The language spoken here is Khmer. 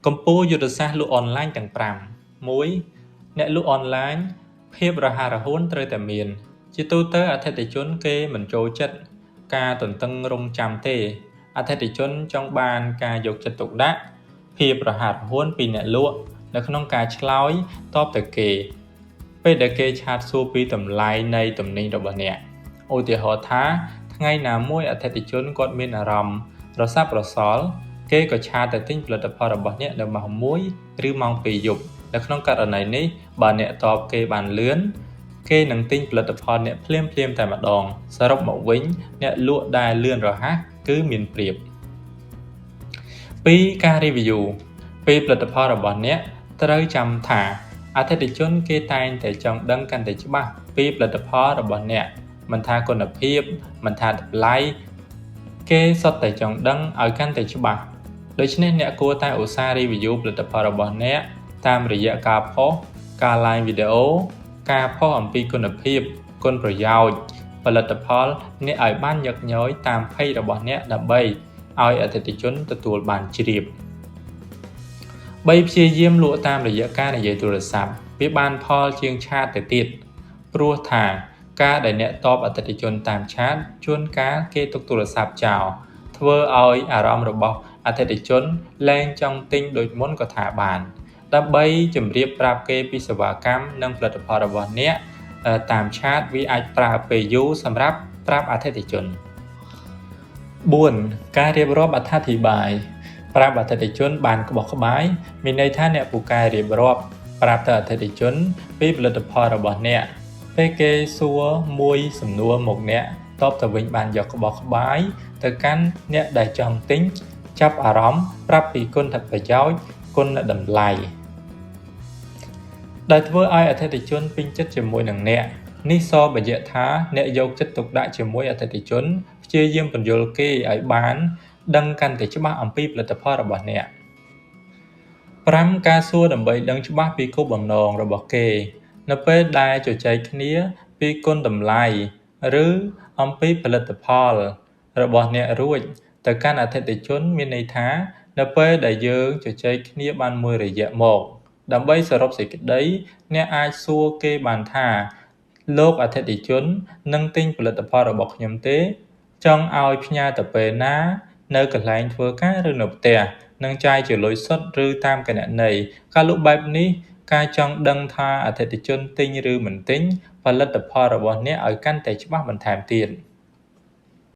កំពូលយុទ្ធសាស្ត្រលក់អនឡាញទាំង5 1. អ្នកលក់អនឡាញភាពរហ័សរហួនត្រូវតែមានជាទូទៅអតិថិជនគេមិនចូលចិត្តការទន្ទឹងរង់ចាំទេអតិថិជនចង់បានការយកចិត្តទុកដាក់ភាពរហ័សរហួនពីអ្នកលក់នៅក្នុងការឆ្លើយតបទៅគេពេលដែលគេឆាតសួរពីតម្លៃនៃទំនិញរបស់អ្នកឧទាហរណ៍ថាថ្ងៃណាមួយអតិថិជនគាត់មានអារម្មណ៍រសាប់រសល់គេក៏ឆាតទៅទិញផលិតផលរបស់អ្នកនៅម៉ោង1 ឬម៉ោង 2 យប់នៅក្នុងករណីនេះបើអ្នកតបគេបានលឿនគេនឹងទិញផលិតផលអ្នកភ្លាមតែម្ដងសរុបមកវិញអ្នកលក់ដែលលឿនរហ័សគឺមានប្រៀប 2. ការ review ពេលផលិតផលរបស់អ្នកត្រូវចាំថាអតិថិជនគេតែងតែចង់ដឹងកាន់តែច្បាស់ពីផលិតផលរបស់អ្នកមិនថាគុណភាពមិនថាតម្លៃគេសុទ្ធតែចង់ដឹងឲ្យកាន់តែច្បាស់ដូច្នេះអ្នកគួរតែឧស្សាហ៍ review ផលិតផលរបស់អ្នកតាមរយៈការផុសការ live វីដេអូការផុសអំពីគុណភាពគុណប្រយោជន៍ផលិតផលអ្នកឲ្យបានញឹកញយតាម page របស់អ្នកដើម្បីឲ្យអតិថិជនទទួលបានជ្រាប 3. ព្យាយាមលក់តាមរយៈការនិយាយទូរស័ព្ទវាបានផលជាងឆាតទៅទៀតព្រោះថាការដែលអ្នកតបអតិថិជនតាមឆាតជួនកាលគេទុកទូរស័ព្ទចោលធ្វើឲ្យអារម្មណ៍របស់អតិថិជនលែងចង់ទិញដូចមុនក៏ថាបានដើម្បីជម្រាបប្រាប់គេពីសេវាកម្មនិងផលិតផលរបស់អ្នកតាមឆាតវាអាចប្រើពេលយូរសម្រាប់ប្រាប់អតិថិជន 4. ការរៀបរាប់អត្ថាធិប្បាយប្រាប់អតិថិជនបានក្បោះក្បាយមានន័យថាអ្នកពូកែរៀបរាប់ប្រាប់ទៅអតិថិជនពីផលិតផលរបស់អ្នកពេលគេសួរមួយសំណួរមកអ្នកតបទៅវិញបានយកក្បោះក្បាយទៅកាន់អ្នកដែលចង់ទិញចាប់អារម្មណ៍ប្រាប់ពីគុណប្រយោជន៍គុណតម្លៃដែលធ្វើឲ្យអតិថិជនពេញចិត្តជាមួយនឹងអ្នកនេះសបញ្ជាក់ថាអ្នកយកចិត្តទុកដាក់ជាមួយអតិថិជនព្យាយាមពន្យល់គេឲ្យបានដឹងកាន់តែច្បាស់អំពីផលិតផលរបស់អ្នក 5. ការសួរដើម្បីដឹងច្បាស់ពីគោលបំណងរបស់គេនៅពេលដែលជជែកគ្នាពីគុណតម្លៃឬអំពីផលិតផលរបស់អ្នករួចទៅកាន់អតិថិជនមានន័យថានៅពេលដែលយើងជជែកគ្នាបានមួយរយៈមកដើម្បីសរុបសេចក្តីអ្នកអាចសួរគេបានថាលោកអតិថិជននឹងទិញផលិតផលរបស់ខ្ញុំទេចង់ឲ្យផ្ញើទៅពេលណានៅកន្លែងធ្វើការឬនៅផ្ទះនឹងចាយជាលុយសុទ្ធឬតាមគណនីការលក់បែបនេះការចង់ដឹងថាអតិថិជនទិញឬមិនទិញផលិតផលរបស់អ្នកឲ្យកាន់តែច្បាស់បន្ថែមទៀត